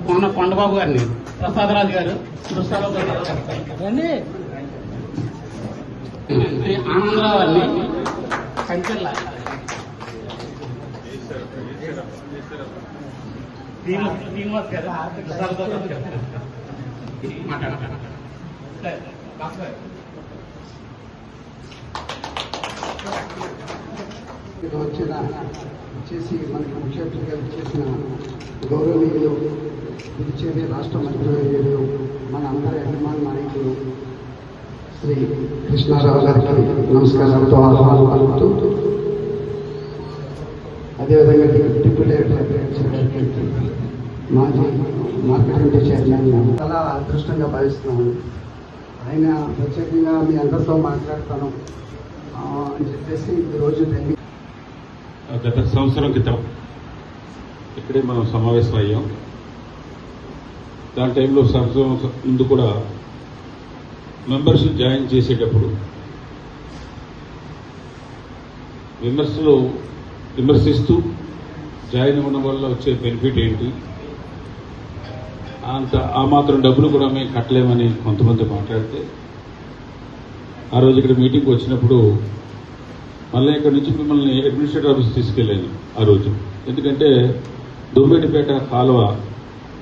మొన్న కొండబాబు గారిని, ప్రసాదరాజు గారు, ఆనందరావు గారిని, కంచెల్ల శ్రీనివాస్ గారు మాట్లాడతారు. వచ్చేసి మనకి ముఖ్య అతిథిగా చేసిన గౌరవనీయులు పుదుచ్చేరి రాష్ట్ర మంత్రివర్యులు మన అందరి అభిమాన నాయకులు శ్రీ కృష్ణారావు గారికి నమస్కారాలతో ఆహ్వానం పలుకుతూ, అదేవిధంగా డిప్యూటీ అగ్రికల్చర్ గారికి, మాజీ మార్కెటింగ్ చైర్మన్ చాలా అదృష్టంగా భావిస్తున్నాను. ఆయన ప్రత్యేకంగా మీ అందరితో మాట్లాడతాను అని చెప్పేసి ఈరోజు గత సంవత్సరం క్రితం ఇక్కడే మనం సమావేశం అయ్యాం. దాని టైంలో సంవత్సరం ముందు కూడా మెంబర్షిప్ జాయిన్ చేసేటప్పుడు విమర్శిస్తూ జాయిన్ అవ్వడం వల్ల వచ్చే బెనిఫిట్ ఏంటి, ఆ మాత్రం డబ్బులు కూడా మేము కట్టలేమని కొంతమంది మాట్లాడితే, ఆ రోజు ఇక్కడ మీటింగ్కి వచ్చినప్పుడు మళ్ళీ ఇక్కడ నుంచి మిమ్మల్ని అడ్మినిస్ట్రేటివ్ ఆఫీస్ తీసుకెళ్ళాను ఆ రోజు. ఎందుకంటే దుబ్బేటిపేట కాలువ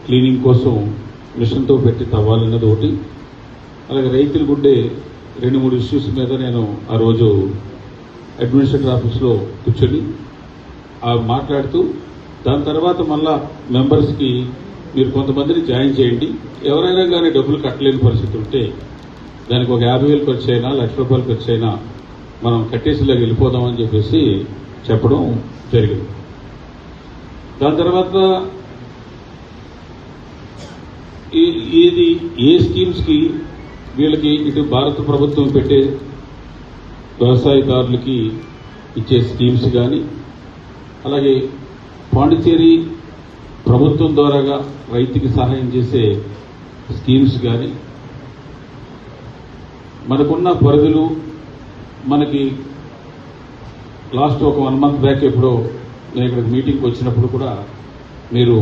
క్లీనింగ్ కోసం మిషన్తో పెట్టి తవ్వాలన్నది ఒకటి, అలాగే రైతులకు ఉండే 2-3 ఇష్యూస్ మీద నేను ఆ రోజు అడ్మినిస్ట్రేటివ్ ఆఫీస్లో కూర్చొని మాట్లాడుతూ, దాని తర్వాత మళ్ళా మెంబర్స్కి మీరు కొంతమందిని జాయిన్ చేయండి, ఎవరైనా కానీ డబ్బులు కట్టలేని పరిస్థితి ఉంటే దానికి ఒక 50,000 ఖర్చు అయినా, ₹1,00,000 ఖర్చు అయినా మనం కట్టేసిలాగా వెళ్ళిపోదామని చెప్పేసి చెప్పడం జరిగింది. దాని తర్వాత ఏ స్కీమ్స్కి వీళ్ళకి ఇటు భారత ప్రభుత్వం పెట్టే వ్యవసాయదారులకి ఇచ్చే స్కీమ్స్ కానీ, అలాగే పాండిచేరి ప్రభుత్వం ద్వారాగా రైతుకి సహాయం చేసే స్కీమ్స్ కానీ, మనకున్న పరిధులు, మనకి లాస్ట్ ఒక 1 month బ్యాక్ ఎప్పుడో నేను ఇక్కడ మీటింగ్కి వచ్చినప్పుడు కూడా మీరు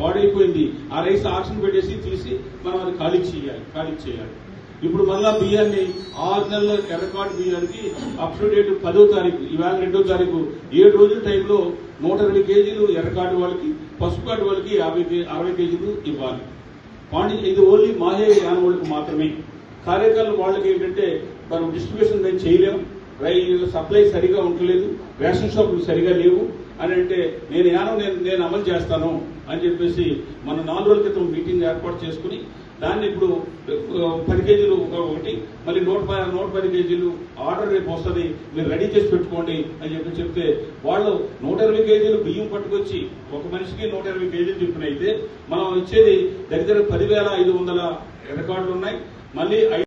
పాడైపోయింది, ఆ రైస్ ఆక్షన్ పెట్టేసి తీసి మనం అది ఖాళీ చేయాలి. ఇప్పుడు మళ్ళా బియ్యాన్ని 6 నెలల రికార్డు బియ్యానికి అప్ టు డేట్ 10వ తారీఖు, ఇవాళ 2వ తారీఖు, 7 రోజుల టైంలో 120 కేజీలు ఎర్రకార్డు వాళ్ళకి, పసుపు కార్డు వాళ్ళకి 60 కేజీలు ఇవ్వాలి. ఇది ఓన్లీ మాహే యానవాళ్ళకి మాత్రమే. కార్యకర్తలు వాళ్ళకి ఏంటంటే మనం డిస్ట్రిబ్యూషన్ మేము చేయలేము, సప్లై సరిగా ఉండలేదు, రేషన్ షాపులు సరిగా లేవు అని అంటే నేను అమలు చేస్తాను అని చెప్పేసి మన 4 రోజుల క్రితం మీటింగ్ ఏర్పాటు చేసుకుని దాన్ని ఇప్పుడు 10 కేజీలు ఒకటి, మళ్ళీ 110 కేజీలు ఆర్డర్ రేపు వస్తుంది, మీరు రెడీ చేసి పెట్టుకోండి అని చెప్పి చెప్తే వాళ్ళు 120 కేజీలు బియ్యం పట్టుకొచ్చి ఒక మనిషికి 120 కేజీలు చొప్పున అయితే మనం ఇచ్చేది దగ్గర 10,500 రికార్డులు ఉన్నాయి. మళ్ళీ